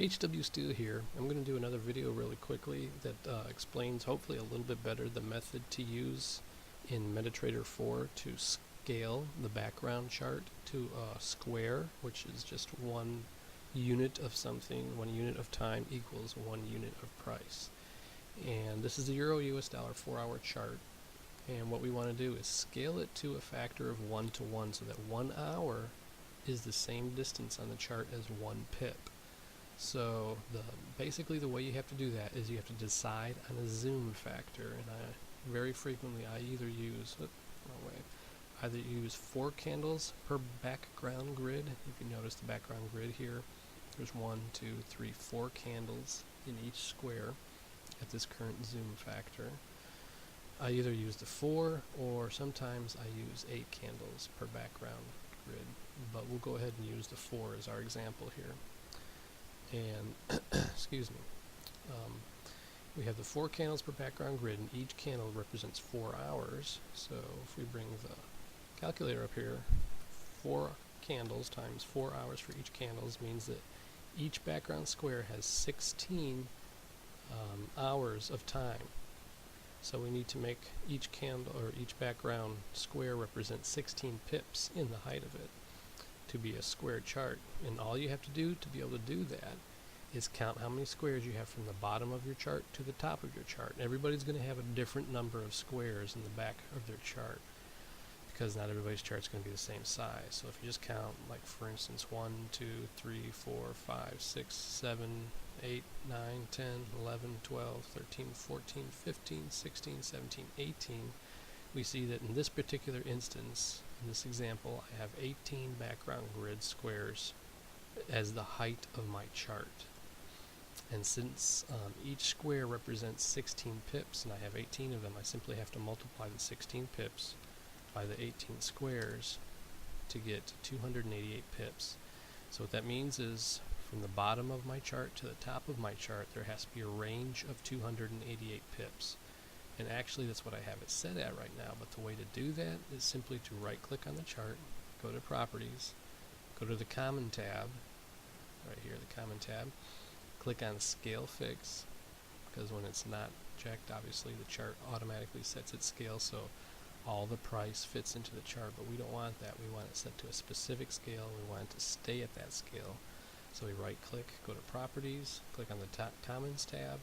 HW Steele here. I'm going to do another video really quickly that explains hopefully a little bit better the method to use in MetaTrader 4 to scale the background chart to a square, which is just one unit of something, 1 unit of time equals 1 unit of price. And this is the Euro US dollar 4-hour chart, and what we want to do is scale it to a factor of 1 to 1 so that 1 hour is the same distance on the chart as 1 pip. So basically the way you have to do that is you have to decide on a zoom factor, and very frequently I either use either use 4 candles per background grid. If you notice the background grid here, there's 1, 2, 3, 4 candles in each square at this current zoom factor. I either use the 4 or sometimes I use 8 candles per background grid, but we'll go ahead and use the 4 as our example here. And excuse me, we have the 4 candles per background grid, and each candle represents 4 hours. So if we bring the calculator up here, 4 candles times 4 hours for each candle means that each background square has 16 hours of time. So we need to make each candle or each background square represent 16 pips in the height of it to be a square chart. And all you have to do to be able to do that is count how many squares you have from the bottom of your chart to the top of your chart. Everybody's going to have a different number of squares in the back of their chart because not everybody's chart is going to be the same size. So if you just count, like for instance, 1, 2, 3, 4, 5, 6, 7, 8, 9, 10, 11, 12, 13, 14, 15, 16, 17, 18, we see that in this particular instance, in this example, I have 18 background grid squares as the height of my chart. And since each square represents 16 pips, and I have 18 of them, I simply have to multiply the 16 pips by the 18 squares to get 288 pips. So what that means is from the bottom of my chart to the top of my chart, there has to be a range of 288 pips. And actually that's what I have it set at right now, but the way to do that is simply to right click on the chart, go to properties, go to the common tab, right here, the common tab, click on scale fix, because when it's not checked, obviously the chart automatically sets its scale so all the price fits into the chart, but we don't want that. We want it set to a specific scale. We want it to stay at that scale. So we right click, go to properties, click on the top commons tab,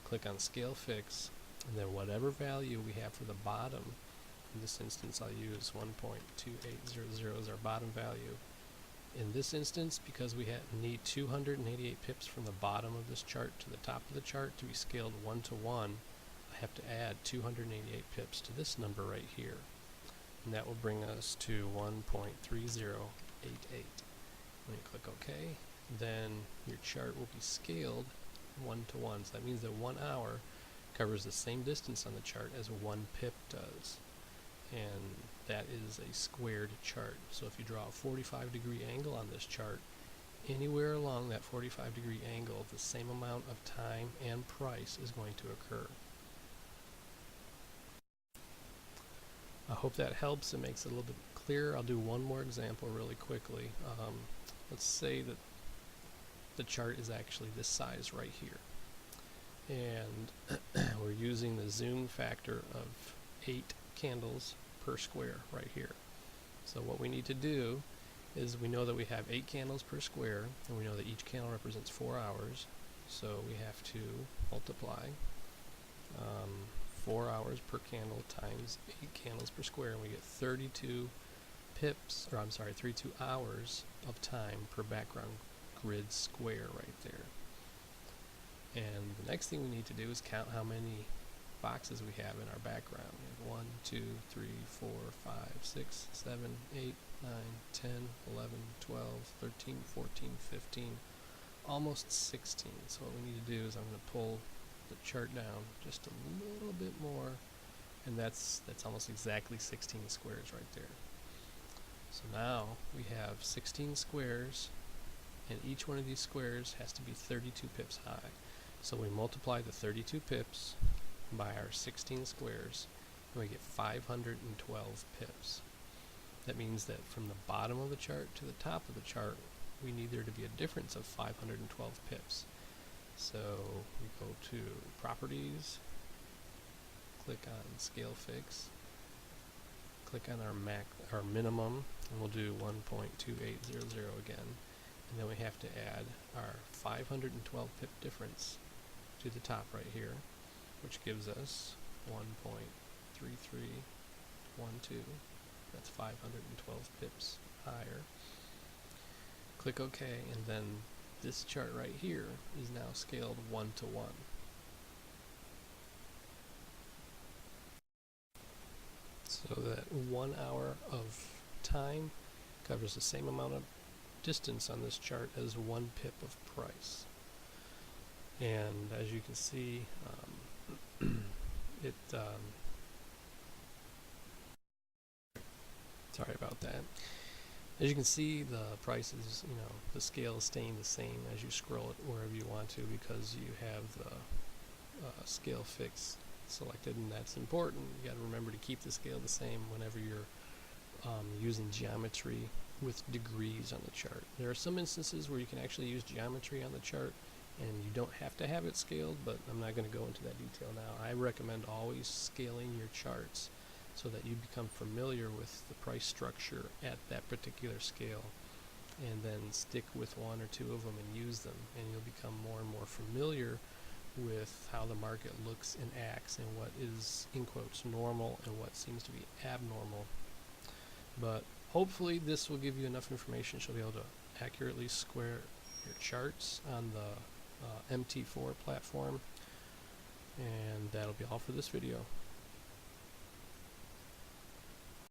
click on scale fix, and then whatever value we have for the bottom, in this instance I'll use 1.2800 as our bottom value. In this instance, because we need 288 pips from the bottom of this chart to the top of the chart to be scaled 1 to 1, I have to add 288 pips to this number right here. And that will bring us to 1.3088. When you click OK, then your chart will be scaled 1 to 1. So that means that 1 hour covers the same distance on the chart as 1 pip does. And that is a squared chart. So if you draw a 45-degree angle on this chart, anywhere along that 45-degree angle, the same amount of time and price is going to occur. I hope that helps and makes it a little bit clearer. I'll do one more example really quickly. Let's say that the chart is actually this size right here. And we're using the zoom factor of 8 candles per square right here. So what we need to do is we know that we have 8 candles per square, and we know that each candle represents 4 hours. So we have to multiply 4 hours per candle times 8 candles per square, and we get 32 pips, or I'm sorry, 32 hours of time per background grid square right there. And the next thing we need to do is count how many boxes we have in our background. We have 1, 2, 3, 4, 5, 6, 7, 8, 9, 10, 11, 12, 13, 14, 15, almost 16. So what we need to do is I'm going to pull the chart down just a little bit more, and that's almost exactly 16 squares right there. So now we have 16 squares, and each one of these squares has to be 32 pips high. So we multiply the 32 pips by our 16 squares, and we get 512 pips. That means that from the bottom of the chart to the top of the chart, we need there to be a difference of 512 pips. So we go to Properties, click on Scale Fix, click on our minimum, and we'll do 1.2800 again. And then we have to add our 512 pip difference to the top right here, which gives us 1.3312. That's 512 pips higher. Click OK, and then this chart right here is now scaled 1 to 1. So that 1 hour of time covers the same amount of distance on this chart as 1 pip of price. And as you can see, sorry about that. As you can see, the price is, the scale is staying the same as you scroll it wherever you want to, because you have the scale fix selected, and that's important. You got to remember to keep the scale the same whenever you're using geometry with degrees on the chart. There are some instances where you can actually use geometry on the chart and you don't have to have it scaled, but I'm not going to go into that detail now. I recommend always scaling your charts so that you become familiar with the price structure at that particular scale, and then stick with 1 or 2 of them and use them, and you'll become more and more familiar with how the market looks and acts, and what is, in quotes, normal and what seems to be abnormal. But hopefully this will give you enough information so you'll be able to accurately square your charts on the MT4 platform. And that'll be all for this video.